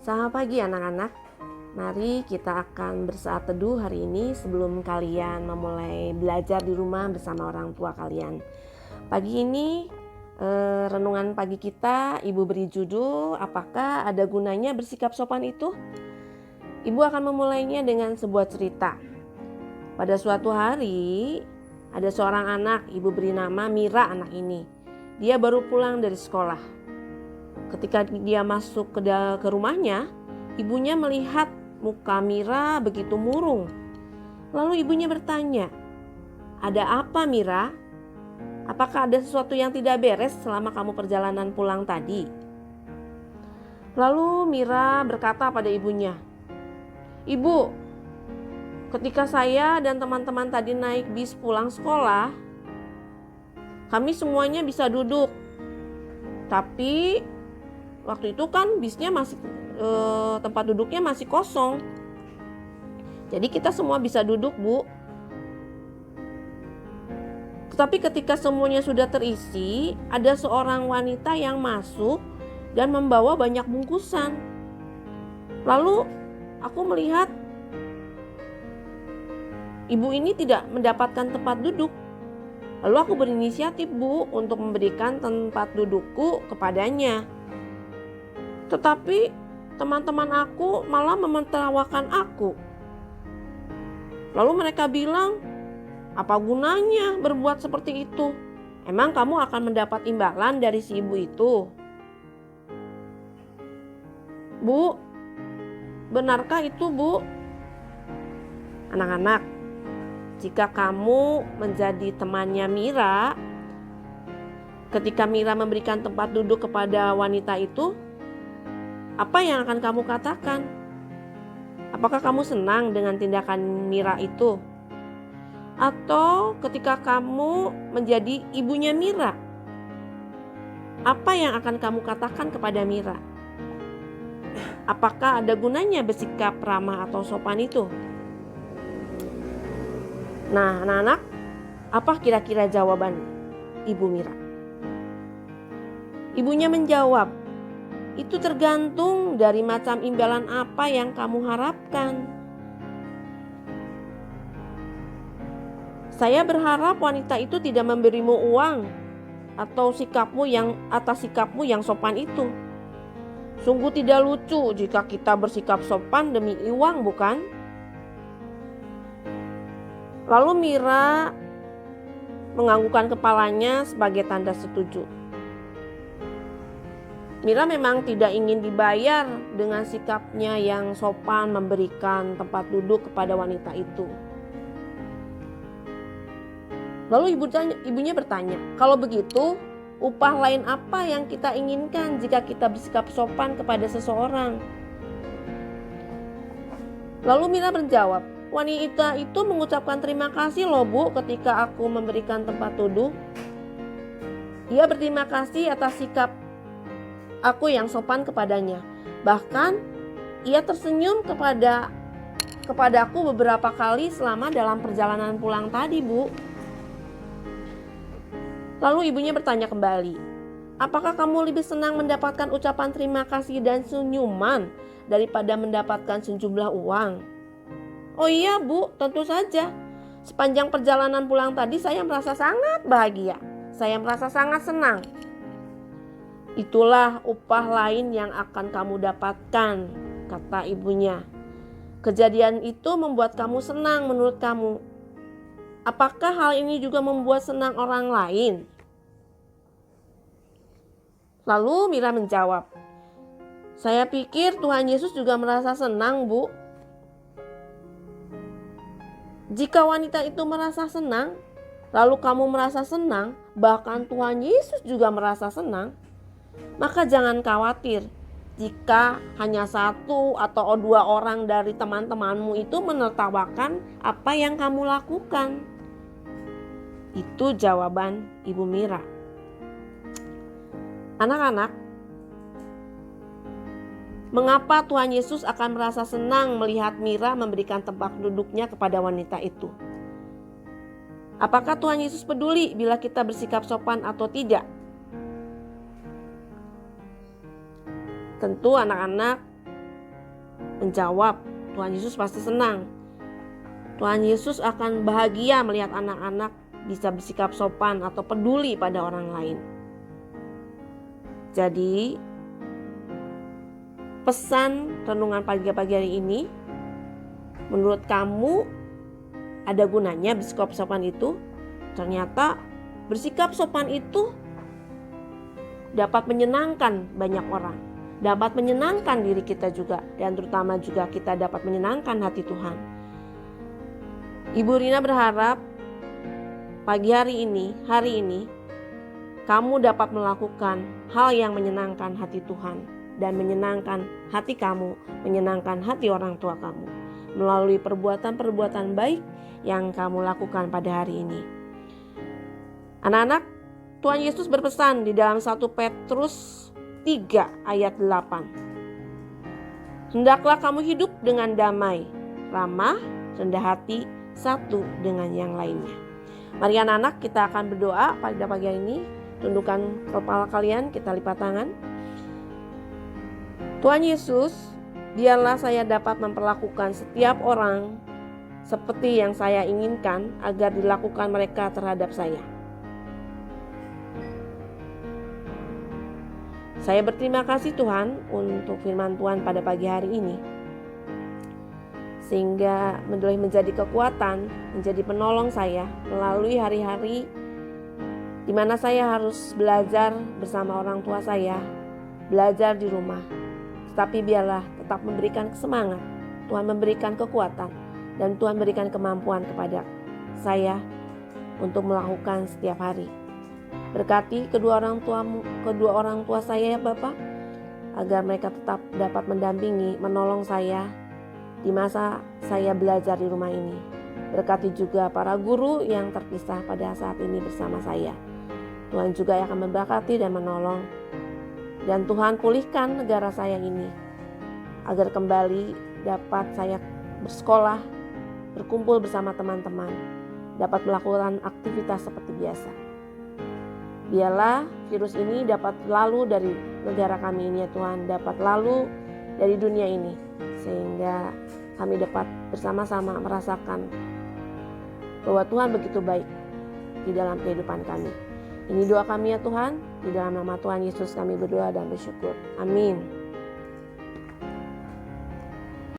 Selamat pagi anak-anak. Mari kita akan bersaat teduh hari ini sebelum kalian memulai belajar di rumah bersama orang tua kalian. Pagi ini renungan pagi kita Ibu beri judul, apakah ada gunanya bersikap sopan itu? Ibu akan memulainya dengan sebuah cerita. Pada suatu hari ada seorang anak, Ibu beri nama Mira anak ini. Dia baru pulang dari sekolah. Ketika dia masuk ke rumahnya, ibunya melihat muka Mira begitu murung. Lalu ibunya bertanya, "Ada apa Mira? Apakah ada sesuatu yang tidak beres selama kamu perjalanan pulang tadi?" Lalu Mira berkata pada ibunya, "Ibu, ketika saya dan teman-teman tadi naik bis pulang sekolah, kami semuanya bisa duduk. Tapi waktu itu kan bisnya masih tempat duduknya masih kosong. Jadi kita semua bisa duduk, Bu. Tetapi ketika semuanya sudah terisi, ada seorang wanita yang masuk dan membawa banyak bungkusan. Lalu aku melihat ibu ini tidak mendapatkan tempat duduk. Lalu aku berinisiatif, Bu, untuk memberikan tempat dudukku kepadanya. Tetapi teman-teman aku malah menertawakan aku. Lalu mereka bilang, "Apa gunanya berbuat seperti itu? Emang kamu akan mendapat imbalan dari si ibu itu?" "Bu, benarkah itu, Bu?" Anak-anak, jika kamu menjadi temannya Mira, ketika Mira memberikan tempat duduk kepada wanita itu, apa yang akan kamu katakan? Apakah kamu senang dengan tindakan Mira itu? Atau ketika kamu menjadi ibunya Mira, apa yang akan kamu katakan kepada Mira? Apakah ada gunanya bersikap ramah atau sopan itu? Nah, anak-anak, apa kira-kira jawaban Ibu Mira? Ibunya menjawab, "Itu tergantung dari macam imbalan apa yang kamu harapkan. Saya berharap wanita itu tidak memberimu uang atau sikapmu yang sopan itu. Sungguh tidak lucu jika kita bersikap sopan demi uang, bukan?" Lalu Mira menganggukkan kepalanya sebagai tanda setuju. Mira memang tidak ingin dibayar dengan sikapnya yang sopan memberikan tempat duduk kepada wanita itu. Lalu ibunya bertanya, "Kalau begitu, upah lain apa yang kita inginkan jika kita bersikap sopan kepada seseorang?" Lalu Mira menjawab, "Wanita itu mengucapkan terima kasih loh, Bu, ketika aku memberikan tempat duduk. Ia berterima kasih atas sikap aku yang sopan kepadanya. Bahkan ia tersenyum kepadaku beberapa kali selama dalam perjalanan pulang tadi, Bu." Lalu ibunya bertanya kembali, "Apakah kamu lebih senang mendapatkan ucapan terima kasih dan senyuman daripada mendapatkan sejumlah uang?" "Oh iya, Bu, tentu saja. Sepanjang perjalanan pulang tadi saya merasa sangat bahagia. Saya merasa sangat senang." "Itulah upah lain yang akan kamu dapatkan," kata ibunya. "Kejadian itu membuat kamu senang menurut kamu. Apakah hal ini juga membuat senang orang lain?" Lalu Mira menjawab, "Saya pikir Tuhan Yesus juga merasa senang, Bu." Jika wanita itu merasa senang, lalu kamu merasa senang, bahkan Tuhan Yesus juga merasa senang, maka jangan khawatir jika hanya satu atau dua orang dari teman-temanmu itu menertawakan apa yang kamu lakukan. Itu jawaban Ibu Mira. Anak-anak, mengapa Tuhan Yesus akan merasa senang melihat Mira memberikan tempat duduknya kepada wanita itu? Apakah Tuhan Yesus peduli bila kita bersikap sopan atau tidak? Tentu anak-anak, menjawab, Tuhan Yesus pasti senang. Tuhan Yesus akan bahagia melihat anak-anak bisa bersikap sopan atau peduli pada orang lain. Jadi, pesan renungan pagi-pagi hari ini, menurut kamu ada gunanya bersikap sopan itu? Ternyata bersikap sopan itu dapat menyenangkan banyak orang, dapat menyenangkan diri kita juga, dan terutama juga kita dapat menyenangkan hati Tuhan. Ibu Rina berharap pagi hari ini kamu dapat melakukan hal yang menyenangkan hati Tuhan dan menyenangkan hati kamu, menyenangkan hati orang tua kamu melalui perbuatan-perbuatan baik yang kamu lakukan pada hari ini. Anak-anak, Tuhan Yesus berpesan di dalam 1 Petrus 3 ayat 8. Hendaklah kamu hidup dengan damai, ramah, rendah hati satu dengan yang lainnya. Mari anak-anak, kita akan berdoa pada pagi hari ini. Tundukkan kepala kalian, kita lipat tangan. Tuhan Yesus, biarlah saya dapat memperlakukan setiap orang seperti yang saya inginkan agar dilakukan mereka terhadap saya. Saya berterima kasih Tuhan untuk firman Tuhan pada pagi hari ini, sehingga boleh menjadi kekuatan, menjadi penolong saya melalui hari-hari di mana saya harus belajar bersama orang tua saya, belajar di rumah. Tetapi biarlah tetap memberikan semangat, Tuhan memberikan kekuatan, dan Tuhan berikan kemampuan kepada saya untuk melakukan setiap hari. Berkati kedua orang tua saya ya Bapak, agar mereka tetap dapat mendampingi, menolong saya di masa saya belajar di rumah ini. Berkati juga para guru yang terpisah pada saat ini bersama saya. Tuhan juga yang akan memberkati dan menolong. Dan Tuhan pulihkan negara saya ini, agar kembali dapat saya bersekolah, berkumpul bersama teman-teman, dapat melakukan aktivitas seperti biasa. Biarlah virus ini dapat lalu dari negara kami ini ya Tuhan, dapat lalu dari dunia ini, sehingga kami dapat bersama-sama merasakan bahwa Tuhan begitu baik di dalam kehidupan kami. Ini doa kami ya Tuhan, di dalam nama Tuhan Yesus kami berdoa dan bersyukur. Amin.